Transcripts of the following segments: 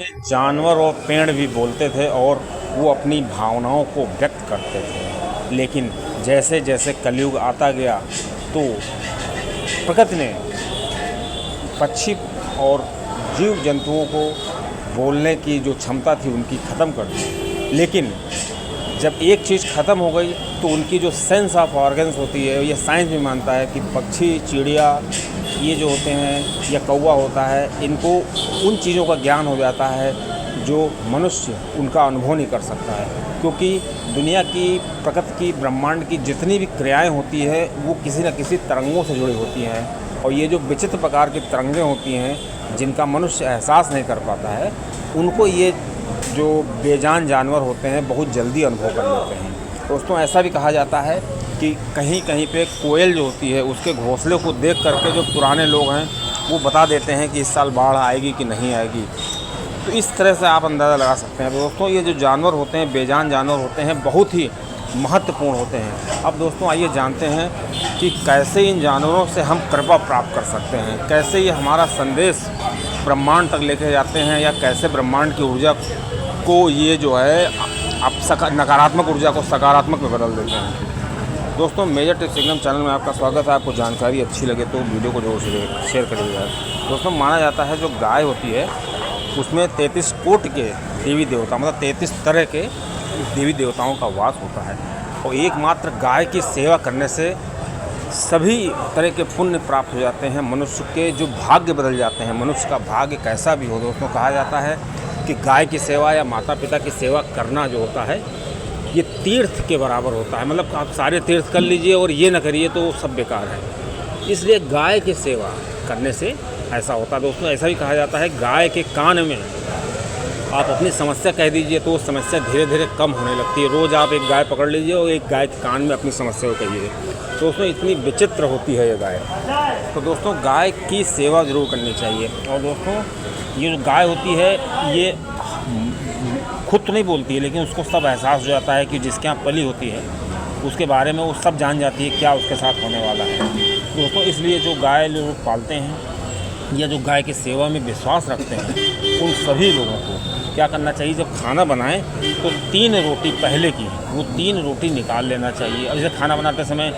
जानवर और पेड़ भी बोलते थे और वो अपनी भावनाओं को व्यक्त करते थे, लेकिन जैसे जैसे कलयुग आता गया तो प्रकृति ने पक्षी और जीव जंतुओं को बोलने की जो क्षमता थी उनकी ख़त्म कर दी। लेकिन जब एक चीज़ ख़त्म हो गई तो उनकी जो सेंस ऑफ ऑर्गन्स होती है, ये साइंस भी मानता है कि पक्षी, चिड़िया ये जो होते हैं या कौवा होता है, इनको उन चीज़ों का ज्ञान हो जाता है जो मनुष्य उनका अनुभव नहीं कर सकता है। क्योंकि दुनिया की, प्रकृति की, ब्रह्मांड की जितनी भी क्रियाएं होती है वो किसी न किसी तरंगों से जुड़ी होती हैं, और ये जो विचित्र प्रकार की तरंगें होती हैं जिनका मनुष्य एहसास नहीं कर पाता है, उनको ये जो बेजान जानवर होते हैं बहुत जल्दी अनुभव कर लेते हैं। दोस्तों, ऐसा भी कहा जाता है कि कहीं कहीं पे कोयल जो होती है उसके घोंसले को देख करके जो पुराने लोग हैं वो बता देते हैं कि इस साल बाढ़ आएगी कि नहीं आएगी। तो इस तरह से आप अंदाज़ा लगा सकते हैं। दोस्तों, ये जो जानवर होते हैं, बेजान जानवर होते हैं, बहुत ही महत्वपूर्ण होते हैं। अब दोस्तों आइए जानते हैं कि कैसे इन जानवरों से हम कृपा प्राप्त कर सकते हैं, कैसे ये हमारा संदेश ब्रह्मांड तक लेके जाते हैं, या कैसे ब्रह्मांड की ऊर्जा को ये जो है आप नकारात्मक ऊर्जा को सकारात्मक में बदल देते हैं। दोस्तों, मेजर टिप्स इंग्लिश चैनल में आपका स्वागत है। आपको जानकारी अच्छी लगे तो वीडियो को जरूर शेयर करिएगा। दोस्तों, माना जाता है जो गाय होती है उसमें 33 कोटि के देवी देवता, मतलब 33 तरह के देवी देवताओं का वास होता है, और एकमात्र गाय की सेवा करने से सभी तरह के पुण्य प्राप्त हो जाते हैं। मनुष्य के जो भाग्य बदल जाते हैं, मनुष्य का भाग्य कैसा भी हो। दोस्तों, कहा जाता है कि गाय की सेवा या माता पिता की सेवा करना जो होता है ये तीर्थ के बराबर होता है। मतलब आप सारे तीर्थ कर लीजिए और ये ना करिए तो सब बेकार है। इसलिए गाय की सेवा करने से ऐसा होता है। दोस्तों, ऐसा भी कहा जाता है गाय के कान में आप अपनी समस्या कह दीजिए तो वो समस्या धीरे धीरे कम होने लगती है। रोज़ आप एक गाय पकड़ लीजिए और एक गाय के कान में अपनी समस्या को कहिए। दोस्तों, इतनी विचित्र होती है ये गाय। तो दोस्तों, गाय की सेवा ज़रूर करनी चाहिए। और दोस्तों, ये जो गाय होती है ये खुद तो नहीं बोलती है, लेकिन उसको सब एहसास हो जाता है कि जिसके यहाँ पली होती है उसके बारे में वो सब जान जाती है क्या उसके साथ होने वाला है। दोस्तों, इसलिए जो गाय लोग पालते हैं या जो गाय की सेवा में विश्वास रखते हैं उन सभी लोगों को क्या करना चाहिए, जब खाना बनाएं तो 3 रोटी पहले की वो 3 रोटी निकाल लेना चाहिए। अब जैसे खाना बनाते समय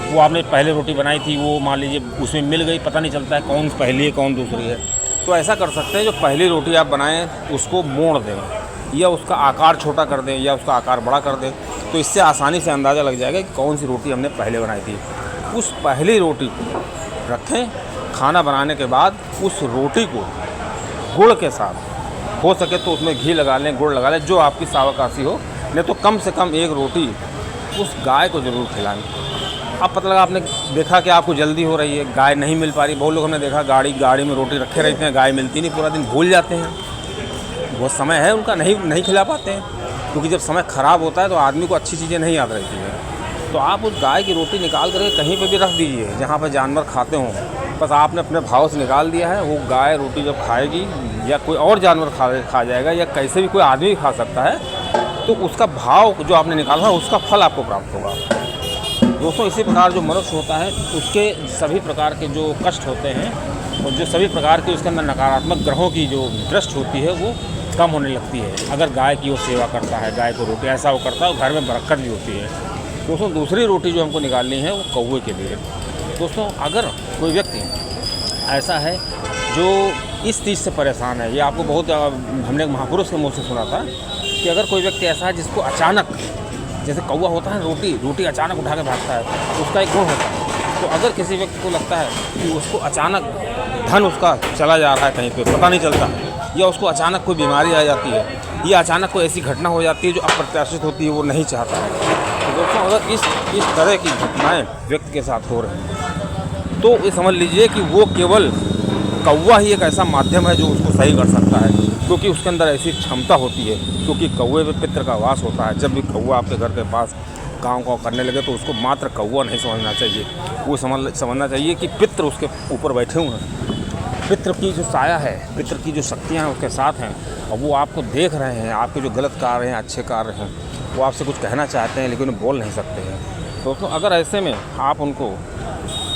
वो आपने पहले रोटी बनाई थी, वो मान लीजिए उसमें मिल गई, पता नहीं चलता है कौन पहली है कौन दूसरी है। तो ऐसा कर सकते हैं, जो पहली रोटी आप बनाएं उसको मोड़ दें या उसका आकार छोटा कर दें या उसका आकार बड़ा कर दें, तो इससे आसानी से अंदाज़ा लग जाएगा कि कौन सी रोटी हमने पहले बनाई थी। उस पहली रोटी को रखें, खाना बनाने के बाद उस रोटी को गुड़ के साथ, हो सके तो उसमें घी लगा लें, गुड़ लगा लें, जो आपकी सावकाशी हो, नहीं तो कम से कम एक रोटी उस गाय को ज़रूर खिलाएं। अब पता लगा आपने देखा कि आपको जल्दी हो रही है, गाय नहीं मिल पा रही। बहुत लोग हमने देखा गाड़ी में रोटी रखे रहते हैं, गाय मिलती नहीं, पूरा दिन भूल जाते हैं। वो समय है उनका, नहीं खिला पाते हैं, क्योंकि जब समय ख़राब होता है तो आदमी को अच्छी चीज़ें नहीं याद रहती हैं। तो आप उस गाय की रोटी निकाल करके कहीं पे भी रख दीजिए जहाँ पर जानवर खाते हों। बस आपने अपने भाव से निकाल दिया है, वो गाय रोटी जब खाएगी या कोई और जानवर खा जाएगा या कैसे भी कोई आदमी खा सकता है, तो उसका भाव जो आपने निकाला है उसका फल आपको प्राप्त होगा। दोस्तों, इसी प्रकार जो मनुष्य होता है उसके सभी प्रकार के जो कष्ट होते हैं और जो सभी प्रकार की उसके अंदर नकारात्मक ग्रहों की जो दृष्टि होती है वो कम होने लगती है अगर गाय की वो सेवा करता है, गाय को रोटी ऐसा वो करता है, घर में बरकत भी होती है। दोस्तों, दूसरी रोटी जो हमको निकालनी है वो कौवे के लिए। दोस्तों, अगर कोई व्यक्ति ऐसा है जो इस चीज़ से परेशान है, ये आपको बहुत हमने महापुरुष के मुँह से सुना था कि अगर कोई व्यक्ति ऐसा है जिसको अचानक, जैसे कौवा होता है रोटी अचानक उठा के भागता है, उसका एक गुण होता है। तो अगर किसी व्यक्ति को लगता है कि उसको अचानक धन उसका चला जा रहा है कहीं पे, पता नहीं चलता, या उसको अचानक कोई बीमारी आ जाती है या अचानक कोई ऐसी घटना हो जाती है जो अप्रत्याशित होती है, वो नहीं चाहता है, तो दोस्तों अगर इस तरह की घटनाएं व्यक्ति के साथ हो रही हैं तो ये समझ लीजिए कि वो केवल कौवा ही एक ऐसा माध्यम है जो उसको सही कर सकता है, क्योंकि उसके अंदर ऐसी क्षमता होती है। क्योंकि कौवे में पितृ का वास होता है। जब भी कौवा आपके घर के पास गाँव करने लगे तो उसको मात्र कौवा नहीं समझना चाहिए, वो समझना चाहिए कि पितृ उसके ऊपर बैठे हुए हैं। पितृ की जो साया है, पितृ की जो शक्तियाँ हैं उसके साथ हैं, और वो आपको देख रहे हैं, आपके जो गलत कार्य हैं, अच्छे कार्य हैं, वो आपसे कुछ कहना चाहते हैं लेकिन बोल नहीं सकते हैं। दोस्तों, अगर ऐसे में आप उनको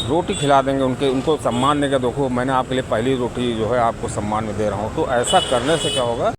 रोटी खिला देंगे, उनको सम्मान देंगे, देखो मैंने आपके लिए पहली रोटी जो है आपको सम्मान में दे रहा हूँ। तो ऐसा करने से क्या होगा